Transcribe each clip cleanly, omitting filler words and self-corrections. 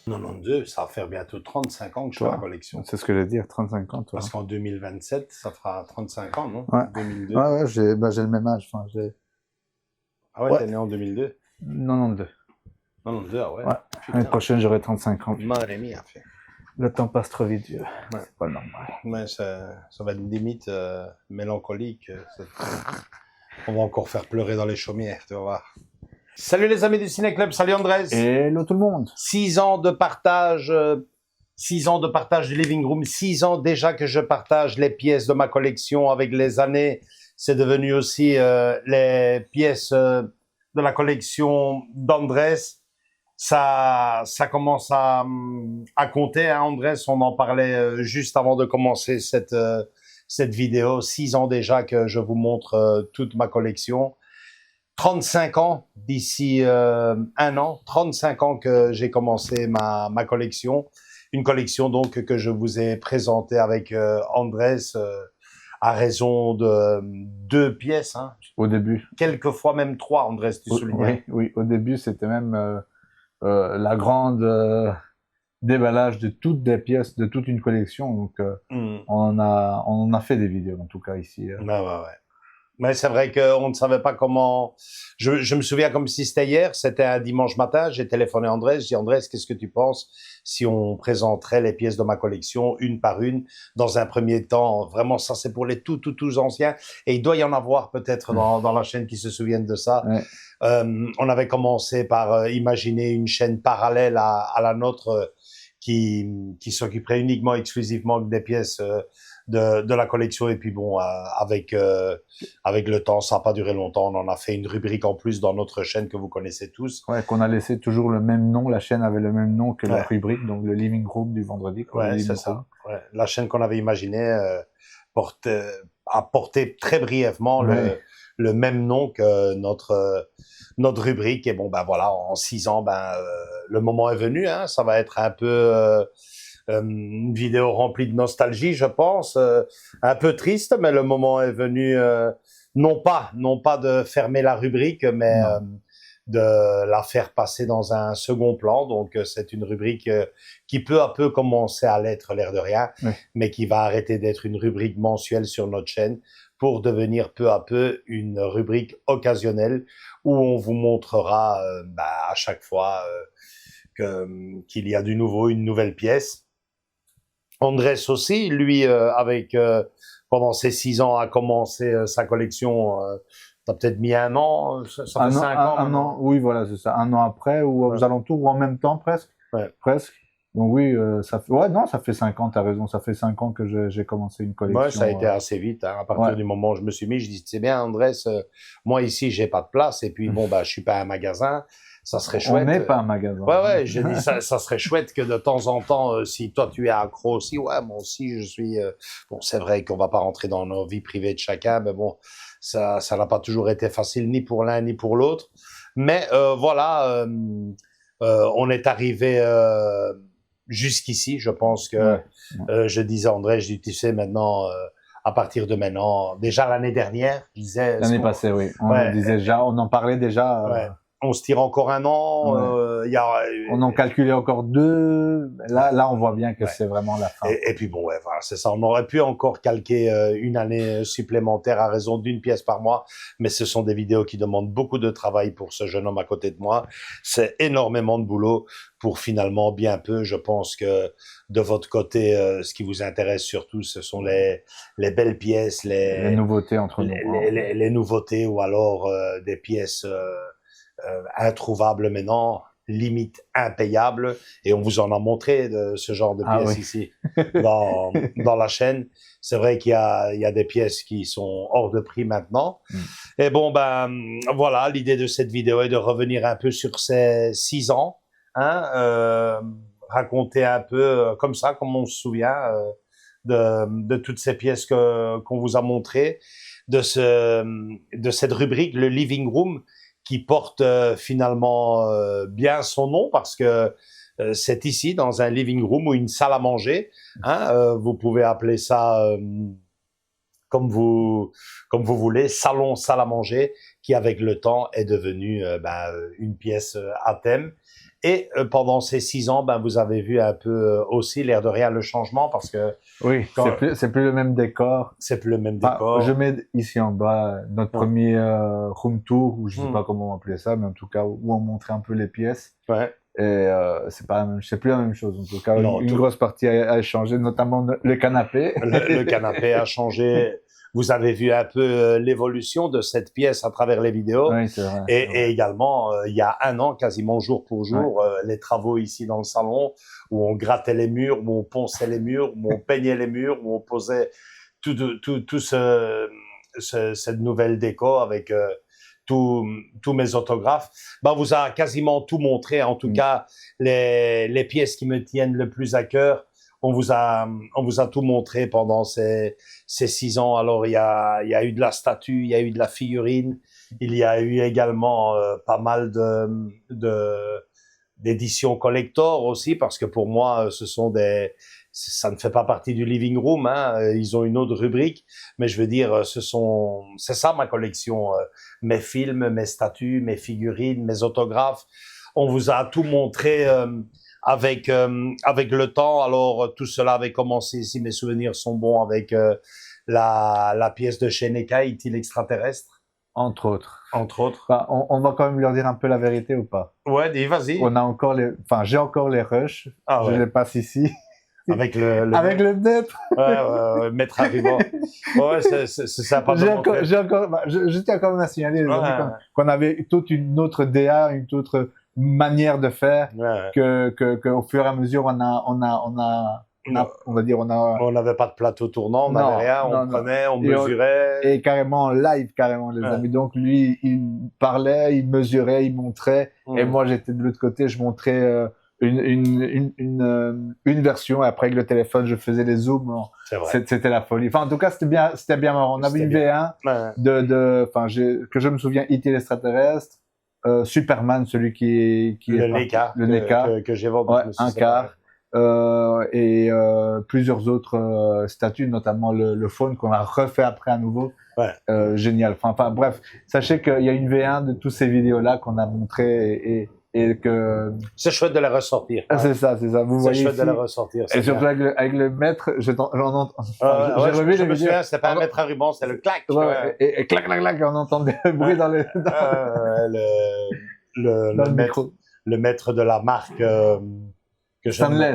92, ça va faire bientôt 35 ans que je fais Toi, la collection. c'est ce que j'allais dire, 35 ans, toi. Parce qu'en 2027, ça fera 35 ans, non? Ouais, 2002. ouais, j'ai le même âge. Enfin, Ah ouais, ouais, t'es né en 2002? 92. 92, ah ouais. Ouais, l'année Putain, prochaine, j'aurai 35 ans. madre mia, fait. Le temps passe trop vite, vieux. Ouais. C'est pas normal. Mais ça va être limite mélancolique. On va encore faire pleurer dans les chaumières, tu vas voir. Salut les amis du Ciné Club, salut Andrés. Hello tout le monde. 6 ans de partage, 6 ans de partage du living room, 6 ans déjà que je partage les pièces de ma collection. Avec les années, c'est devenu aussi les pièces de la collection d'Andrés. Ça commence à compter, hein, Andrés. On en parlait juste avant de commencer cette vidéo. 6 ans déjà que je vous montre toute ma collection. 35 ans d'ici un an, 35 ans que j'ai commencé ma collection. Une collection donc que je vous ai présentée avec Andrés à raison de 2 pièces. Hein. Au début. Quelquefois même 3, Andrés, tu soulignes. Oui, au début, c'était même la grande déballage de toutes des pièces, de toute une collection. Donc, on en a fait des vidéos, en tout cas, ici. Ouais. Mais c'est vrai qu'on ne savait pas comment... Je me souviens comme si c'était hier, c'était un dimanche matin, j'ai téléphoné à Andrés, j'ai dit Andrés, qu'est-ce que tu penses si on présenterait les pièces de ma collection une par une dans un premier temps? Vraiment, ça c'est pour les tout anciens, et il doit y en avoir peut-être dans la chaîne qui se souviennent de ça. Ouais. On avait commencé par imaginer une chaîne parallèle à la nôtre qui s'occuperait uniquement, exclusivement des pièces de la collection. Et puis bon, avec le temps, ça n'a pas duré longtemps. On en a fait une rubrique en plus dans notre chaîne que vous connaissez tous. Ouais, qu'on a laissé toujours le même nom. La chaîne avait le même nom que la rubrique, donc le living room du vendredi. Ouais, c'est ça. Ouais. La chaîne qu'on avait imaginée a porté très brièvement le même nom que notre rubrique. Et bon, ben voilà, en 6 ans, le moment est venu. Hein, ça va être un peu une vidéo remplie de nostalgie, je pense, un peu triste, mais le moment est venu. Non pas de fermer la rubrique, mais de la faire passer dans un second plan. Donc, c'est une rubrique qui peu à peu commençait à l'être, l'air de rien, mais qui va arrêter d'être une rubrique mensuelle sur notre chaîne pour devenir peu à peu une rubrique occasionnelle où on vous montrera à chaque fois qu'il y a du nouveau, une nouvelle pièce. Andrés aussi, lui, pendant ces 6 ans, a commencé sa collection. T'as peut-être mis un an, ça fait 5 ans. Un an, oui, voilà, c'est ça. Un an après, ou aux alentours, ou en même temps, presque. Ouais. Presque. Donc oui, ça fait, ouais, non, ça fait 5 ans, t'as raison, ça fait 5 ans que j'ai commencé une collection. Ouais, ça a été assez vite, hein. À partir du moment où je me suis mis, je dis, c'est bien, Andrés, moi ici, j'ai pas de place, et puis bon, je suis pas un magasin. Ça serait chouette. On n'est pas un magasin. Ouais, j'ai dit, ça serait chouette que de temps en temps, si toi tu es accro aussi, ouais, moi aussi je suis. Bon, c'est vrai qu'on va pas rentrer dans nos vies privées de chacun, mais bon, ça n'a pas toujours été facile ni pour l'un ni pour l'autre. Mais voilà, on est arrivé jusqu'ici. Je pense que je disais à André, je dis, tu sais, maintenant. À partir de maintenant, déjà l'année dernière, je disais. L'année passée, oui. On disait déjà, on en parlait déjà. On se tire encore un an. On en calculait encore 2. Là, on voit bien que c'est vraiment la fin. Et puis bon, voilà, c'est ça. On aurait pu encore calquer une année supplémentaire à raison d'une pièce par mois, mais ce sont des vidéos qui demandent beaucoup de travail pour ce jeune homme à côté de moi. C'est énormément de boulot pour finalement bien peu. Je pense que de votre côté, ce qui vous intéresse surtout, ce sont les belles pièces, les nouveautés entre nous. Les nouveautés, ou alors des pièces introuvables maintenant, limite impayables, et on vous en a montré de ce genre de pièces ici dans la chaîne. C'est vrai qu'il y a des pièces qui sont hors de prix maintenant. Et bon, voilà, l'idée de cette vidéo est de revenir un peu sur ces 6 ans, hein, raconter un peu comme ça, comme on se souvient de toutes ces pièces qu'on vous a montrées, de cette rubrique, le Living Room, qui porte finalement bien son nom, parce que c'est ici, dans un living room ou une salle à manger. Hein, vous pouvez appeler ça comme vous voulez, salon, salle à manger, qui avec le temps est devenu une pièce à thème. Et pendant ces 6 ans, ben, vous avez vu un peu aussi, l'air de rien, le changement, parce que... Oui, c'est plus le même décor. C'est plus le même décor. Je mets ici en bas notre premier room tour, ou je sais pas comment on appelait ça, mais en tout cas, où on montrait un peu les pièces. Ouais. Et c'est plus la même chose. En tout cas, non, une grosse partie a changé, notamment le canapé. Le canapé a changé. Vous avez vu un peu l'évolution de cette pièce à travers les vidéos. Oui, c'est vrai. Et également, il y a 1 an, quasiment jour pour jour, les travaux ici dans le salon, où on grattait les murs, où on ponçait les murs, où on peignait les murs, où on posait tout cette nouvelle déco avec tous mes autographes. Ben, on vous a quasiment tout montré. En tout cas, les pièces qui me tiennent le plus à cœur, on vous a tout montré pendant ces 6 ans. Alors, il y a eu de la statue, il y a eu de la figurine, il y a eu également pas mal d'éditions collector aussi, parce que pour moi, ça ne fait pas partie du living room, hein. Ils ont une autre rubrique, mais je veux dire, c'est ça ma collection. Mes films, mes statues, mes figurines, mes autographes. On vous a tout montré avec le temps. Alors tout cela avait commencé, si mes souvenirs sont bons, avec la pièce de Sheneka, Est-il extraterrestre? Entre autres. Entre autres. Enfin, on va quand même leur dire un peu la vérité ou pas? Ouais, dis, vas-y. J'ai encore les rushs. Ah, ouais. Je les passe ici. Avec le maître. Ouais, maître arrivant. Ouais, c'est sympa de montrer. Je tiens quand même à signaler qu'on avait toute une autre DA, une autre manière de faire, que au fur et à mesure on n'avait pas de plateau tournant, on n'avait rien, on prenait, on mesurait. Et carrément en live, les amis. Donc lui, il parlait, il mesurait, il montrait, et moi j'étais de l'autre côté, je montrais une version, et après avec le téléphone je faisais les zooms. C'était la folie. Enfin, en tout cas, c'était bien marrant. On avait une V1 que je me souviens, E.T. l'extraterrestre, Superman, celui qui le NECA que j'ai vendu, un quart, et plusieurs autres statues, notamment le faune qu'on a refait après à nouveau. Génial. Enfin bref, sachez qu'il y a une V1 de tous ces vidéos là qu'on a montré, et que c'est chouette de la ressortir. C'est ça. Vous voyez, chouette de la ressortir. Et surtout avec le maître, j'en entends. Je me souviens, c'était pas un maître à ruban, c'est le clac. Et clac, on entendait le bruit dans le maître de la marque. Stanley,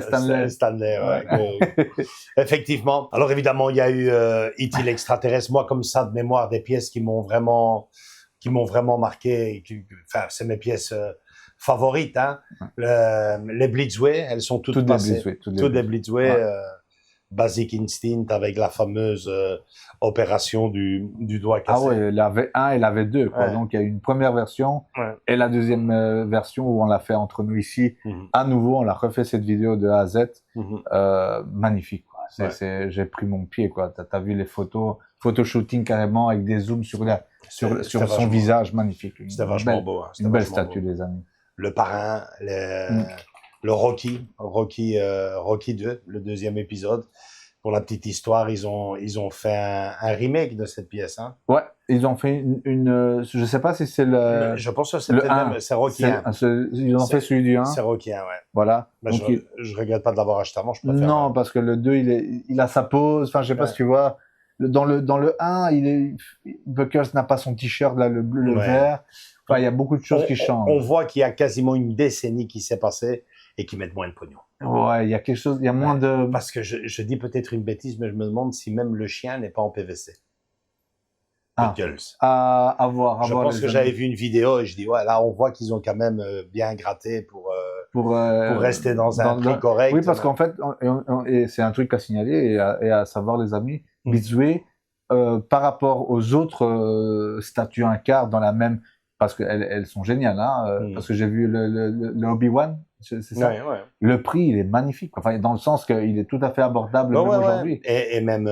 effectivement. Alors évidemment, il y a eu E.T. l'extraterrestre. Moi, comme ça, de mémoire, des pièces qui m'ont vraiment marqué. Enfin, c'est mes pièces favorites, hein. Les Blitzway, elles sont toutes passées. Toutes des Blitzway. Basic Instinct avec la fameuse opération du doigt cassé. Ah ouais, la V1 et la V2, quoi. Donc il y a une première version et la deuxième version où on l'a fait entre nous ici. À nouveau, on l'a refait cette vidéo de A à Z. Magnifique, quoi. J'ai pris mon pied, quoi. T'as vu les photos, shooting carrément avec des zooms sur son visage, magnifique. C'était vachement beau. Une belle statue, les amis. Le parrain, le Rocky 2, le deuxième épisode. Pour la petite histoire, ils ont fait un remake de cette pièce, hein. Ouais, ils ont fait je sais pas si c'est je pense que c'est Rocky 1. Ils ont fait celui du 1. C'est Rocky 1, ouais. Voilà. Donc je regrette pas de l'avoir acheté avant, je préfère. Non, parce que le 2, il a sa pose, enfin, je sais pas si tu vois. Dans le 1, Buckles n'a pas son t-shirt, là, le bleu, le vert. Enfin, il y a beaucoup de choses qui changent. On voit qu'il y a quasiment une décennie qui s'est passée et qu'ils mettent moins de pognon. Ouais, il y a moins de... Parce que je dis peut-être une bêtise, mais je me demande si même le chien n'est pas en PVC. Buckles. À voir. Je pense que j'avais vu une vidéo et je dis, ouais, là, on voit qu'ils ont quand même bien gratté pour rester dans un prix correct. Oui, parce qu'en fait, et c'est un truc à signaler et à savoir, les amis, Blitzway, par rapport aux autres statues un quart dans la même, parce qu'elles sont géniales, hein, parce que j'ai vu le Obi-Wan, c'est ça. Ouais. Le prix, il est magnifique. Enfin, dans le sens qu'il est tout à fait abordable aujourd'hui. Et même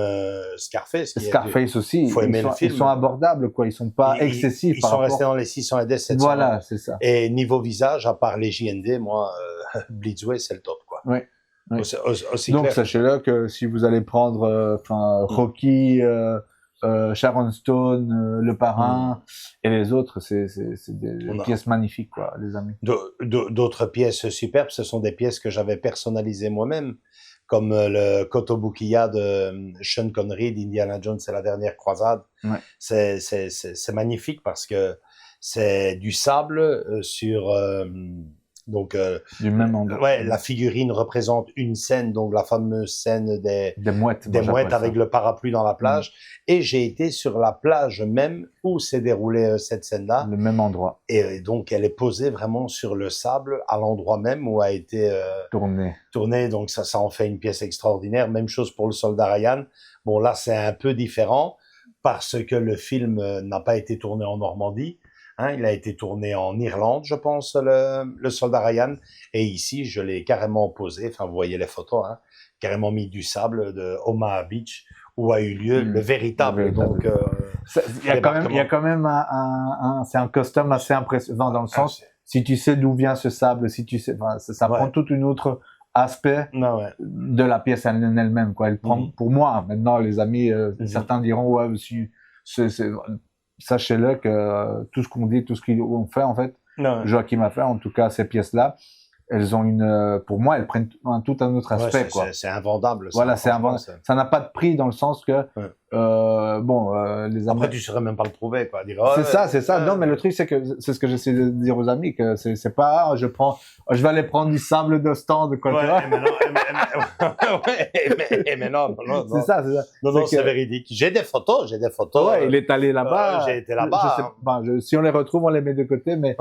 Scarface. Scarface aussi. Faut aimer le film. Ils sont abordables, quoi. Ils sont pas excessifs. Ils sont restés dans les 600 et 700. Voilà, c'est ça. Et niveau visage, à part les JND, moi, Blitzway, c'est le top, quoi. Oui. Aussi donc clair. sachez-le que si vous allez prendre Rocky, Sharon Stone, Le Parrain, et les autres, c'est des pièces magnifiques, quoi, les amis. D'autres pièces superbes, ce sont des pièces que j'avais personnalisées moi-même, comme le Kotobukiya de Sean Connery d'Indiana Jones et la dernière croisade. Ouais. C'est magnifique parce que c'est du sable sur donc du même endroit. Ouais, la figurine représente une scène, donc la fameuse scène des mouettes, avec le parapluie dans la plage. Et j'ai été sur la plage même où s'est déroulée cette scène-là. Le même endroit. Et donc elle est posée vraiment sur le sable à l'endroit même où a été tournée. Donc ça en fait une pièce extraordinaire. Même chose pour le Soldat Ryan. Bon là c'est un peu différent parce que le film n'a pas été tourné en Normandie. Hein, il a été tourné en Irlande, je pense, le Soldat Ryan. Et ici, je l'ai carrément posé. Enfin, vous voyez les photos, hein, carrément mis du sable de Omaha Beach, où a eu lieu le véritable. Donc, il y a quand même c'est un custom assez impressionnant dans le sens, si tu sais d'où vient ce sable, si tu sais, ça prend tout un autre aspect de la pièce en elle-même, quoi. Elle prend, pour moi, maintenant, les amis, certains diront, ouais, sachez-le que tout ce qu'on dit, tout ce qu'on fait, en fait, Joachim a fait, en tout cas, ces pièces-là, elles ont pour moi, elles prennent tout un autre aspect, quoi. C'est invendable. Voilà, c'est invendable. Ça n'a pas de prix dans le sens que, les Après, tu saurais même pas le trouver, quoi. C'est ça. Non, mais le truc, c'est que, c'est ce que j'essaie de dire aux amis, que c'est pas, je vais aller prendre du sable de stand, quoi. Mais non. C'est ça. Non, c'est véridique. J'ai des photos. Ouais, il est allé là-bas. J'ai été là-bas. Si on les retrouve, on les met de côté, mais,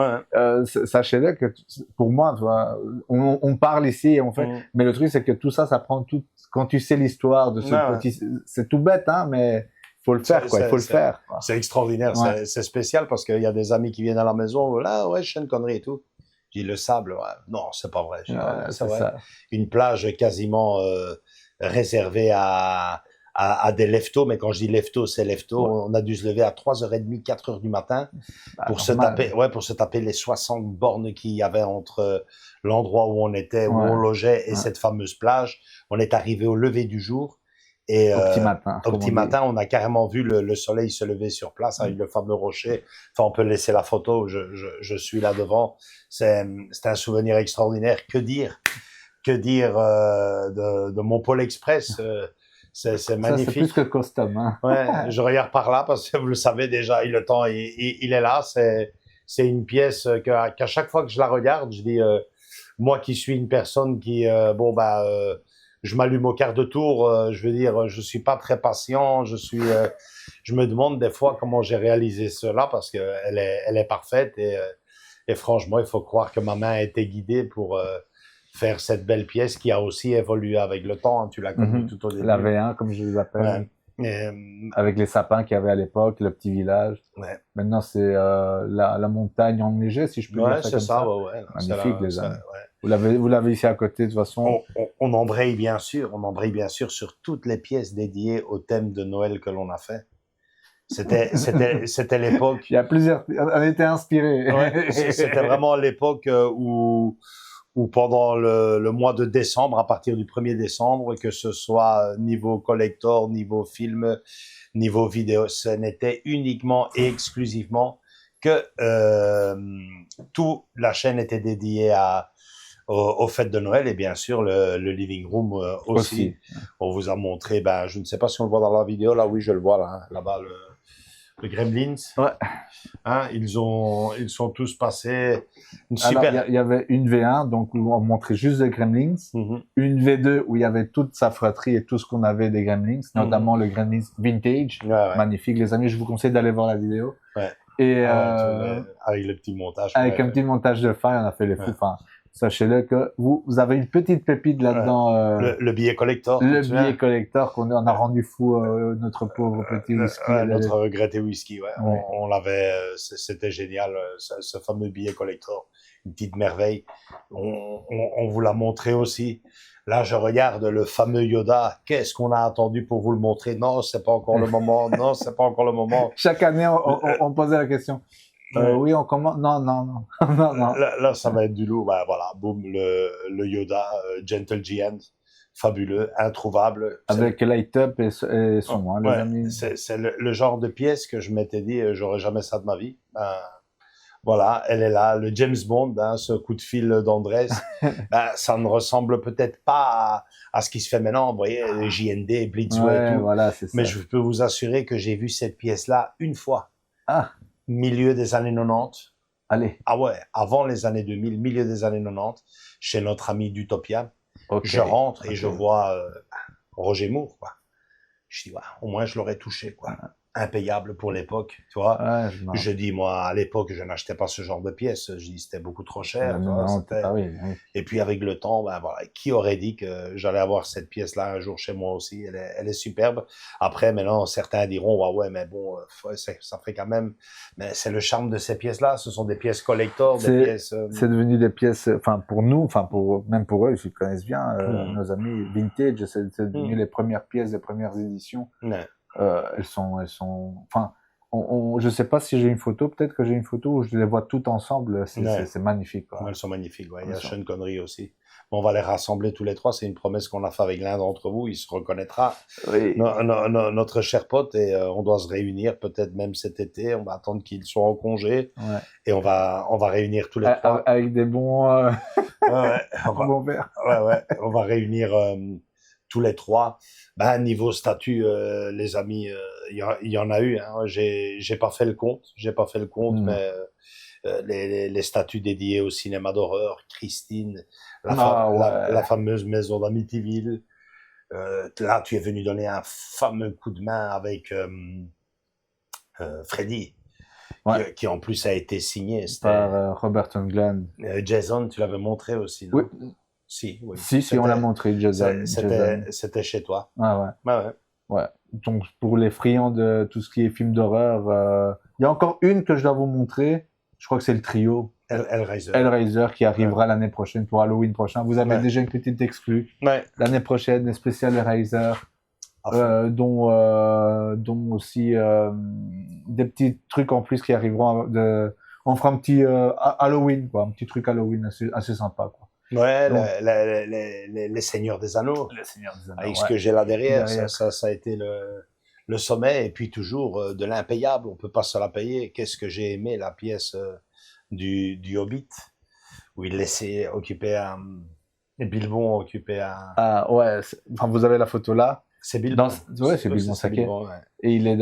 sachez-le que, pour moi, tu vois, on parle ici et on fait, mais le truc, c'est que tout ça, ça prend tout, quand tu sais l'histoire de ce petit, c'est tout bête, hein, mais faut le faire, quoi. Il faut le faire. C'est extraordinaire. C'est spécial parce qu'il y a des amis qui viennent à la maison. Là, ouais, Sean Connery et tout. J'ai dit le sable. Ouais. Non, c'est pas vrai. C'est vrai. Ça. Une plage quasiment réservée à des leftos. Mais quand je dis leftos, c'est leftos. Ouais. On a dû se lever à 3h30, 4h du matin pour se taper les 60 bornes qu'il y avait entre l'endroit où on était, où on logeait et cette fameuse plage. On est arrivé au lever du jour. Et au petit matin, on a carrément vu le soleil se lever sur place avec le fameux rocher. Enfin, on peut laisser la photo. Je suis là devant. C'est un souvenir extraordinaire. Que dire de mon Pôle Express. C'est magnifique. Ça, c'est plus que custom, hein. Ouais, je regarde par là parce que vous le savez déjà, le temps il est là. C'est une pièce qu'à chaque fois que je la regarde, je dis moi qui suis une personne qui je m'allume au quart de tour. Je veux dire, je suis pas très patient. Je me demande des fois comment j'ai réalisé cela parce que elle est parfaite et franchement, il faut croire que ma main a été guidée pour faire cette belle pièce qui a aussi évolué avec le temps. Hein, tu l'as connu tout au début. La V1, comme je les appelle. Ouais. Avec les sapins qu'il y avait à l'époque, le petit village. Ouais. Maintenant, c'est la montagne enneigée, si je peux dire ça comme ça. Ouais, magnifique, les amis. Vous l'avez ici à côté, de toute façon. On embraye bien sûr sur toutes les pièces dédiées au thème de Noël que l'on a fait. C'était l'époque. Il y a plusieurs, on était inspirés. Ouais, c'était vraiment l'époque où pendant le mois de décembre, à partir du 1er décembre, que ce soit niveau collector, niveau film, niveau vidéo, ce n'était uniquement et exclusivement que toute la chaîne était dédiée aux fêtes de Noël et bien sûr le living room aussi. On vous a montré, je ne sais pas si on le voit dans la vidéo, là oui je le vois là-bas le Gremlins. Ouais. Hein, ils sont tous passés. Alors, il y avait une V1, donc où on montrait juste les Gremlins. Une V2 où il y avait toute sa fratrie et tout ce qu'on avait des Gremlins, notamment le Gremlins Vintage. Magnifique, les amis, je vous conseille d'aller voir la vidéo. Ouais. Et avec le petit montage. Avec un petit montage de fin, on a fait les fous. Enfin, sachez-le que vous avez une petite pépite là-dedans. Le billet collector. Le billet collector qu'on a rendu fou notre pauvre petit whisky. Notre regretté whisky, on l'avait, c'était génial, ce fameux billet collector. Une petite merveille. On vous l'a montré aussi. Là, je regarde le fameux Yoda. Qu'est-ce qu'on a attendu pour vous le montrer? Non, c'est pas encore le moment. Non, c'est pas encore le moment. Chaque année, on posait la question. Oui, on commence. Non. Là, ça va être du lourd. Voilà, boum, le Yoda, Gentle Giant. fabuleux, introuvable. Avec Light Up et son, hein, les amis. C'est le genre de pièce que je m'étais dit, j'aurais jamais ça de ma vie. Ben, voilà, elle est là, le James Bond, hein, ce coup de fil d'Andrés. Ben, ça ne ressemble peut-être pas à ce qui se fait maintenant, vous voyez, JND, Blitzway et tout. Voilà, c'est ça. Mais je peux vous assurer que j'ai vu cette pièce-là une fois. Ah. Milieu des années 90. Allez. Ah ouais, avant les années 2000, milieu des années 90, chez notre ami d'Utopia. Okay. Je rentre et je vois Roger Moore, quoi. Je dis, ouais, au moins je l'aurais touché, quoi. Impayable pour l'époque, tu vois. Je dis, moi, à l'époque, je n'achetais pas ce genre de pièces. Je dis, c'était beaucoup trop cher. Oui. Et puis, avec le temps, ben voilà, qui aurait dit que j'allais avoir cette pièce-là un jour chez moi aussi? Elle est superbe. Après, maintenant, certains diront, ouais, mais bon, ça fait quand même, mais c'est le charme de ces pièces-là. Ce sont des pièces collector, des pièces. C'est devenu des pièces, enfin, pour nous, enfin, même pour eux, ils connaissent bien, nos amis vintage, c'est devenu les premières pièces, les premières éditions. Elles sont, enfin, je sais pas si j'ai une photo, peut-être que j'ai une photo où je les vois toutes ensemble, c'est magnifique, quoi. Elles sont magnifiques, ouais. Il y a Sean Connery aussi. Bon, on va les rassembler tous les trois, c'est une promesse qu'on a fait avec l'un d'entre vous, il se reconnaîtra. Oui. Notre cher pote, et on doit se réunir peut-être même cet été, on va attendre qu'il soit en congé, et on va réunir tous les trois. Avec des bons, bons verres. On va réunir tous les trois. Ben, niveau statut, les amis, il y en a eu, hein. J'ai pas fait le compte, mais les statuts dédiés au cinéma d'horreur, Christine, la fameuse maison d'Amityville. Là, tu es venu donner un fameux coup de main avec Freddy, qui en plus a été signé par Robert Englund. Jason, tu l'avais montré aussi, non? Oui. Si, on l'a montré, Jason. C'était chez toi. Ouais. Donc, pour les friands de tout ce qui est film d'horreur, il y a encore une que je dois vous montrer. Je crois que c'est le trio. Hellraiser qui arrivera l'année prochaine pour Halloween prochain. Vous avez déjà une petite exclue. L'année prochaine, les spéciales Hellraiser. Dont aussi des petits trucs en plus qui arriveront. On fera un petit Halloween, quoi. Un petit truc Halloween assez sympa, quoi. Ouais, les Seigneurs des Anneaux. Les Seigneurs des Anneaux. Avec ce que j'ai là derrière. Ça a été le sommet. Et puis toujours de l'impayable. On peut pas se la payer. Qu'est-ce que j'ai aimé la pièce du Hobbit, où il laissait occuper Bilbon occupé un. Ah ouais. Enfin, vous avez la photo là. C'est Bilbon. C'est Bilbon Saquet. Et il est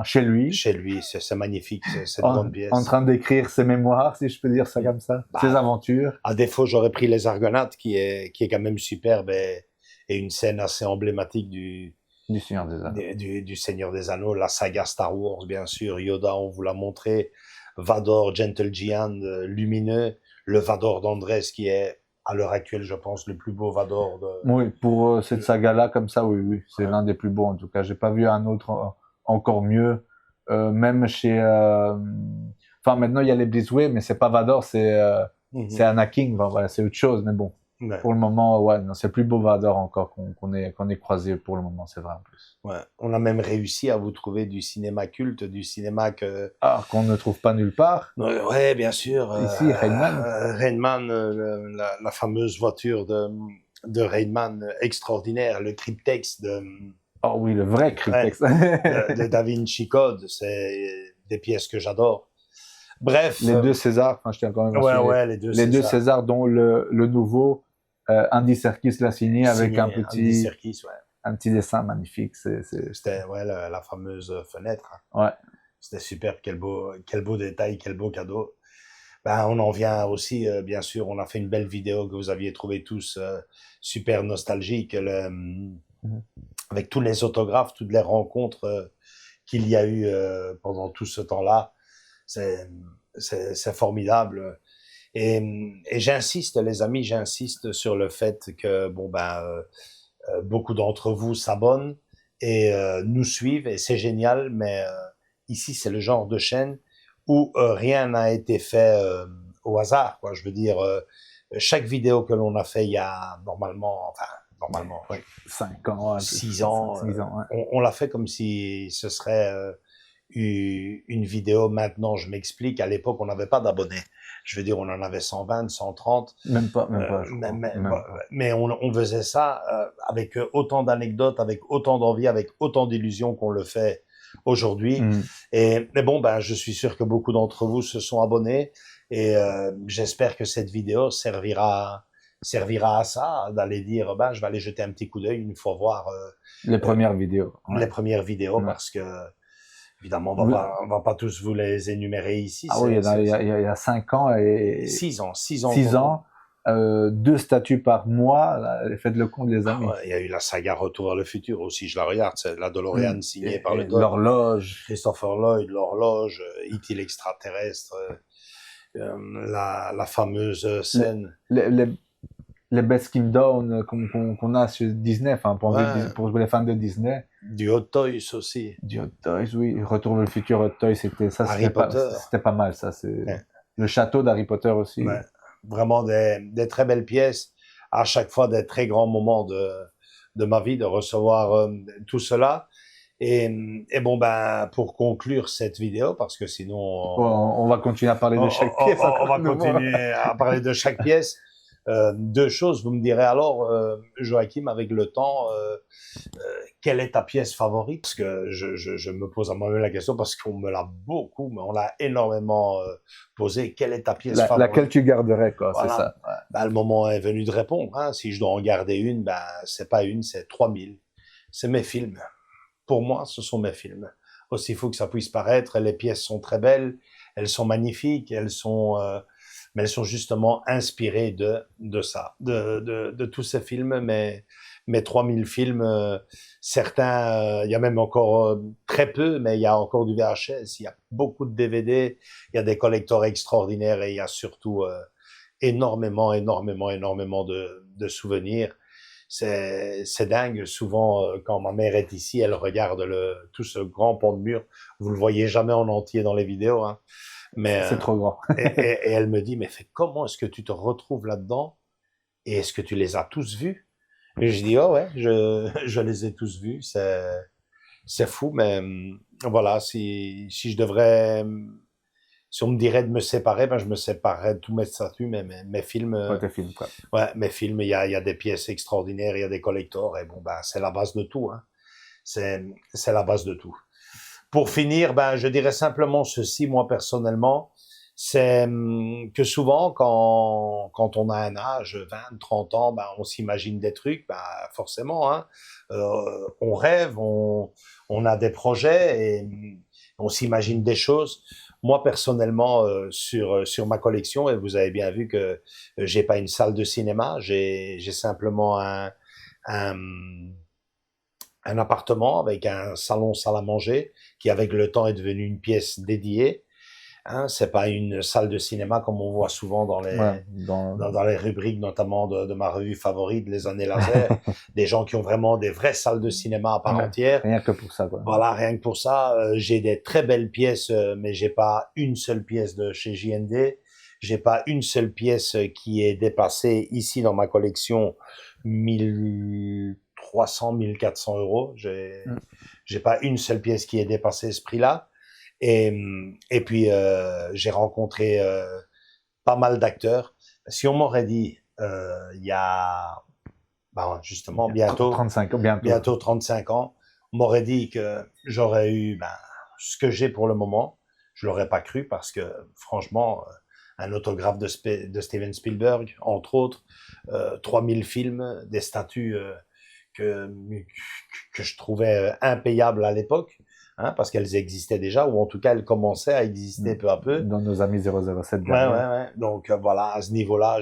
chez lui. Chez lui, c'est magnifique, cette grande pièce. En train d'écrire ses mémoires, si je peux dire ça comme ça. Ses aventures. À défaut, j'aurais pris Les Argonautes, qui est quand même superbe et une scène assez emblématique du Seigneur des Anneaux. Du Seigneur des Anneaux, la saga Star Wars, bien sûr. Yoda, on vous l'a montré. Vador, Gentle Giant, lumineux. Le Vador d'Andrés, qui est à l'heure actuelle, je pense, le plus beau Vador. Oui, pour cette saga-là, comme ça, oui. C'est l'un des plus beaux, en tout cas. J'ai pas vu un autre encore mieux. Même chez... Enfin, maintenant, il y a les Blitzway, mais c'est pas Vador, c'est Anakin. Enfin, voilà, c'est autre chose, mais bon. Pour le moment, c'est le plus beau Vador encore qu'on ait croisé pour le moment, c'est vrai, en plus. Ouais. On a même réussi à vous trouver du cinéma culte, du cinéma qu'on ne trouve pas nulle part. Ouais, bien sûr. Ici, Rainman. Rainman, la fameuse voiture de Rainman extraordinaire, le Cryptex de. Oh oui, le vrai Cryptex. De Da Vinci Code, c'est des pièces que j'adore. Bref. Les deux Césars, je tiens quand même à les deux Césars, dont le nouveau Andy Serkis l'a signé avec un petit dessin magnifique. C'était la fameuse fenêtre. Ouais. C'était superbe, quel beau détail, quel beau cadeau. Ben, on en vient aussi, bien sûr, on a fait une belle vidéo que vous aviez trouvé tous super nostalgique, avec tous les autographes, toutes les rencontres qu'il y a eu pendant tout ce temps-là. C'est formidable. Et j'insiste, les amis, j'insiste sur le fait que beaucoup d'entre vous s'abonnent et nous suivent, et c'est génial, mais ici c'est le genre de chaîne où rien n'a été fait au hasard, quoi. Je veux dire, chaque vidéo que l'on a fait il y a normalement 5 ans, 6 ans, on l'a fait comme si ce serait une vidéo maintenant, je m'explique, à l'époque, on n'avait pas d'abonnés. Je veux dire, on en avait 120, 130. Même pas, je crois. Mais on faisait ça avec autant d'anecdotes, avec autant d'envie, avec autant d'illusions qu'on le fait aujourd'hui. Mais bon, ben, je suis sûr que beaucoup d'entre vous se sont abonnés et j'espère que cette vidéo servira à ça, d'aller dire, ben, je vais aller jeter un petit coup d'œil une fois voir les premières vidéos. Les premières vidéos parce que évidemment, on va pas tous vous les énumérer ici. Ah oui, il y a 5 ans et 6 ans. 6 ans, 2 statuts par mois. Faites le compte, les amis. Il y a eu la saga Retour vers le futur aussi, je la regarde. C'est la DeLorean signée par le Doc. L'horloge. Christopher Lloyd, l'horloge, E.T. l'extraterrestre, la fameuse scène. Les Best Kingdom qu'on a sur Disney, enfin pour les fans de Disney. Du Hot Toys aussi. Du Hot Toys, oui. Retour vers le futur, Hot Toys, c'était ça. C'était pas mal, ça. Le château d'Harry Potter aussi. Ouais. Vraiment des très belles pièces. À chaque fois, des très grands moments de ma vie, de recevoir tout cela. Et bon, ben, pour conclure cette vidéo, parce que sinon... On va continuer à parler de chaque pièce. On va continuer à parler de chaque pièce. 2 choses, vous me direz alors, Joachim, avec le temps, quelle est ta pièce favorite? Parce que je me pose à moi-même la question parce qu'on me l'a beaucoup, mais on l'a énormément posé. Quelle est ta pièce favorite? Laquelle tu garderais, quoi, voilà. C'est ça. Ouais. Ben, le moment est venu de répondre. Hein. Si je dois en garder une, ben, c'est pas une, c'est 3000. C'est mes films. Pour moi, ce sont mes films. Aussi fou que ça puisse paraître, les pièces sont très belles, elles sont magnifiques, mais elles sont justement inspirées de ça, de tous ces films, mes 3000 films, certains, il y a même encore très peu, mais il y a encore du VHS, il y a beaucoup de DVD, il y a des collecteurs extraordinaires et il y a surtout énormément de souvenirs. C'est dingue. Souvent, quand ma mère est ici, elle regarde tout ce grand pan de mur. Vous le voyez jamais en entier dans les vidéos, hein. Mais c'est trop grand. et elle me dit, mais comment est-ce que tu te retrouves là-dedans? Et est-ce que tu les as tous vus? Et je dis, oh ouais, je les ai tous vus. C'est fou, mais voilà, si je devrais, si on me dirait de me séparer, ben je me séparerais de tous mes statuts, mais mes films. Tes films, quoi. Ouais, mes films, il y a des pièces extraordinaires, il y a des collectors, et bon, ben, c'est la base de tout, hein. C'est la base de tout. Pour finir, ben, je dirais simplement ceci, moi, personnellement, c'est que souvent, quand on a un âge, 20, 30 ans, ben, on s'imagine des trucs, ben, forcément, hein. On rêve, on a des projets et on s'imagine des choses. Moi, personnellement, sur ma collection, et vous avez bien vu que j'ai pas une salle de cinéma, j'ai simplement un, un appartement avec un salon, salle à manger, qui avec le temps est devenu une pièce dédiée. Hein, c'est pas une salle de cinéma comme on voit souvent dans les rubriques, notamment de ma revue favorite, Les Années Laser, des gens qui ont vraiment des vraies salles de cinéma à part entière. Rien que pour ça, quoi. Voilà, rien que pour ça. J'ai des très belles pièces, mais j'ai pas une seule pièce de chez JND. J'ai pas une seule pièce qui est dépassée ici dans ma collection 1300, 1400 euros. J'ai pas une seule pièce qui est dépassée ce prix-là. Et puis, j'ai rencontré pas mal d'acteurs. Si on m'aurait dit, il y a justement bientôt 35 ans, on m'aurait dit que j'aurais eu ce que j'ai pour le moment, je l'aurais pas cru parce que franchement, un autographe de Steven Spielberg, entre autres, 3000 films, des statues que je trouvais impayables à l'époque. Hein, parce qu'elles existaient déjà, ou en tout cas elles commençaient à exister peu à peu. Dans nos amis 007. Ouais. Donc voilà, à ce niveau-là,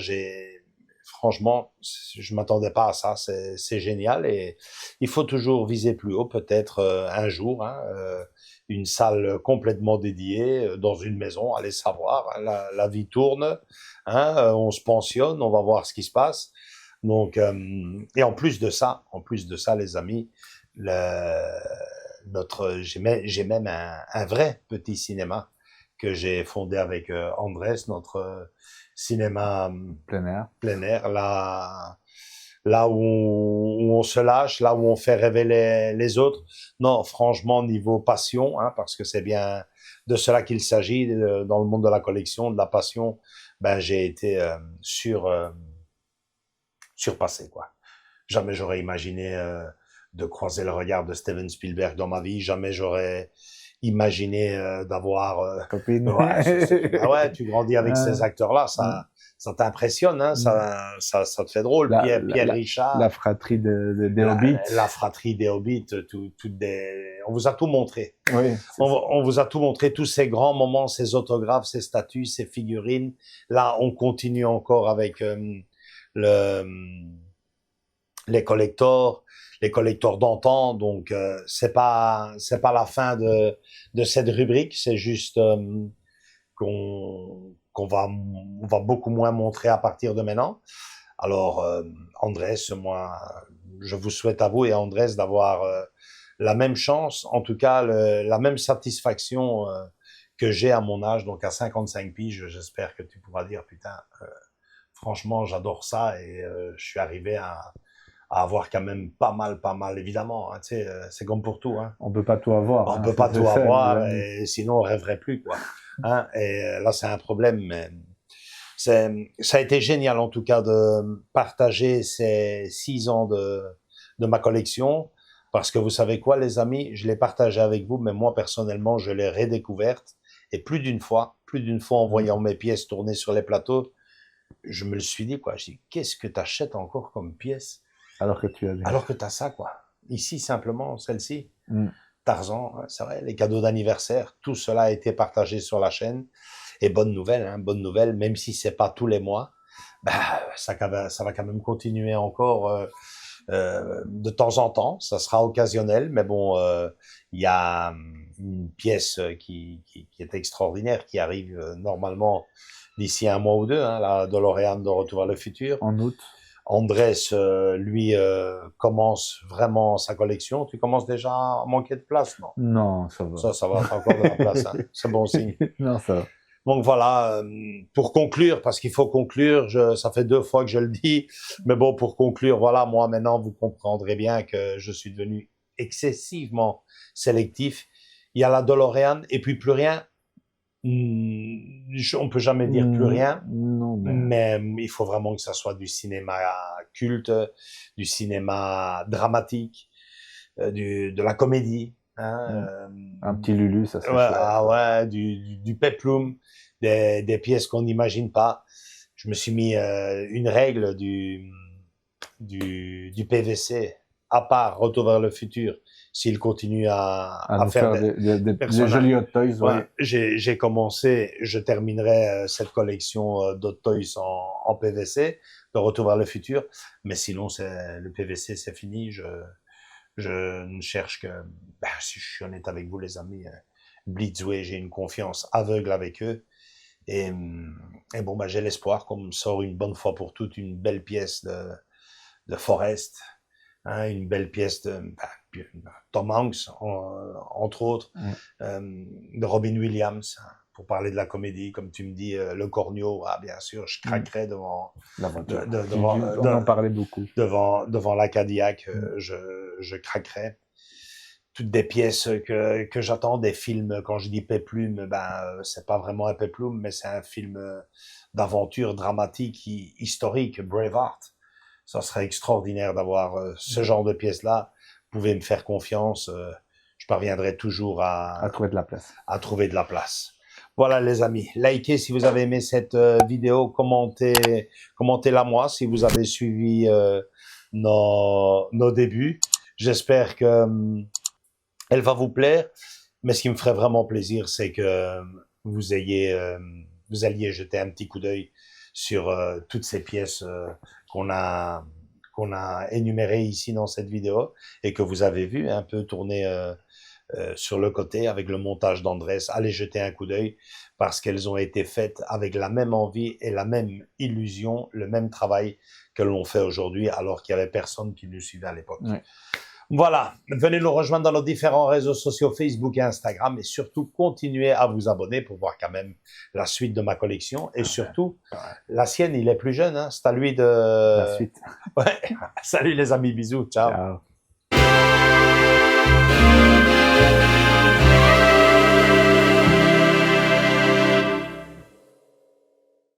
franchement, je m'attendais pas à ça. C'est génial et il faut toujours viser plus haut. Peut-être un jour, hein, une salle complètement dédiée dans une maison. Allez savoir, hein, la vie tourne. Hein, on se pensionne, on va voir ce qui se passe. Donc et en plus de ça, les amis, j'ai même un vrai petit cinéma que j'ai fondé avec Andrés, notre cinéma plein air. Plein air, là où on se lâche, là où on fait rêver les autres. Non, franchement, niveau passion, hein, parce que c'est bien de cela qu'il s'agit dans le monde de la collection, de la passion, ben j'ai été surpassé, quoi. Jamais j'aurais imaginé de croiser le regard de Steven Spielberg dans ma vie. Jamais j'aurais imaginé d'avoir. Copine. Ouais, bah ouais, tu grandis avec ces acteurs-là, ça t'impressionne, hein, ça te fait drôle. Pierre La Richard, fratrie des Hobbits. la fratrie des Hobbits, on vous a tout montré. Oui. On vous a tout montré, tous ces grands moments, ces autographes, ces statues, ces figurines. Là, on continue encore avec le les collectors, d'antan. Donc c'est pas la fin de cette rubrique, c'est juste on va beaucoup moins montrer à partir de maintenant. Alors Andrés, moi je vous souhaite à vous et à Andrés d'avoir la même chance, en tout cas la même satisfaction que j'ai à mon âge, donc à 55 piges. J'espère que tu pourras dire putain, franchement j'adore ça et je suis arrivé à avoir quand même pas mal, évidemment. Hein, tu sais, c'est comme pour tout. Hein. On peut pas tout avoir. On hein, peut pas tout ça, avoir, et sinon on rêverait plus, quoi. Hein, et là, c'est un problème. Mais ça a été génial, en tout cas, de partager ces 6 ans de ma collection. Parce que vous savez quoi, les amis, je l'ai partagé avec vous, mais moi, personnellement, je l'ai redécouverte. Et plus d'une fois en voyant mes pièces tourner sur les plateaux, je me le suis dit, quoi. Je dis, qu'est-ce que t'achètes encore comme pièce? Alors que tu as Alors que t'as ça, quoi. Ici, simplement, celle-ci. Mm. Tarzan, c'est vrai, les cadeaux d'anniversaire, tout cela a été partagé sur la chaîne. Et bonne nouvelle, hein, bonne nouvelle, même si c'est pas tous les mois, bah, ça va quand même continuer encore de temps en temps. Ça sera occasionnel, mais bon, il y a une pièce qui est extraordinaire qui arrive normalement d'ici un mois ou deux, hein, la DeLorean de Retour vers le futur. En août. Andrés, lui, commence vraiment sa collection. Tu commences déjà à manquer de place, non? Non, ça va. Ça va faire encore de la place, hein. C'est bon signe. Non, ça va. Donc voilà, pour conclure, parce qu'il faut conclure, ça fait 2 fois que je le dis, mais bon, pour conclure, voilà, moi maintenant, vous comprendrez bien que je suis devenu excessivement sélectif. Il y a la DeLorean et puis plus rien. On peut jamais dire plus rien, non, mais il faut vraiment que ça soit du cinéma culte, du cinéma dramatique, de la comédie. Hein, un petit Lulu, ça serait ouais, chouette. ah ouais, du peplum, des pièces qu'on n'imagine pas. Je me suis mis une règle du PVC, à part Retour vers le futur, s'il continue à faire des jolis hot toys. Ouais, j'ai commencé, je terminerai cette collection d'hot toys en PVC, de Retour vers le futur, mais sinon le PVC c'est fini. Je ne cherche que, si je suis honnête avec vous les amis, Blitzway, j'ai une confiance aveugle avec eux. Et bon, j'ai l'espoir qu'on me sort une bonne fois pour toutes une belle pièce de Forrest, hein, une belle pièce de Tom Hanks, entre autres, de Robin Williams, hein, pour parler de la comédie, comme tu me dis, Le Cornio, bien sûr, je craquerais devant, on en parlait beaucoup. Devant la Cadillac, je craquerais. Toutes des pièces que j'attends, des films, quand je dis péplum, c'est pas vraiment un péplum, mais c'est un film d'aventure dramatique, historique, Braveheart. Ça serait extraordinaire d'avoir ce genre de pièces-là. Vous pouvez me faire confiance, je parviendrai toujours à trouver de la place. À trouver de la place. Voilà les amis, likez si vous avez aimé cette vidéo, commentez-la moi si vous avez suivi nos débuts. J'espère que elle va vous plaire, mais ce qui me ferait vraiment plaisir, c'est que vous alliez jeter un petit coup d'œil sur toutes ces pièces qu'on a énumérées ici dans cette vidéo et que vous avez vu un peu tourner sur le côté avec le montage d'Andrés. Allez jeter un coup d'œil parce qu'elles ont été faites avec la même envie et la même illusion, le même travail que l'on fait aujourd'hui alors qu'il y avait personne qui nous suivait à l'époque. Ouais. Voilà, venez nous rejoindre dans nos différents réseaux sociaux Facebook et Instagram et surtout continuez à vous abonner pour voir quand même la suite de ma collection et surtout la sienne, il est plus jeune, hein, c'est à lui de... La suite. Ouais. Salut les amis, bisous, ciao. Ciao.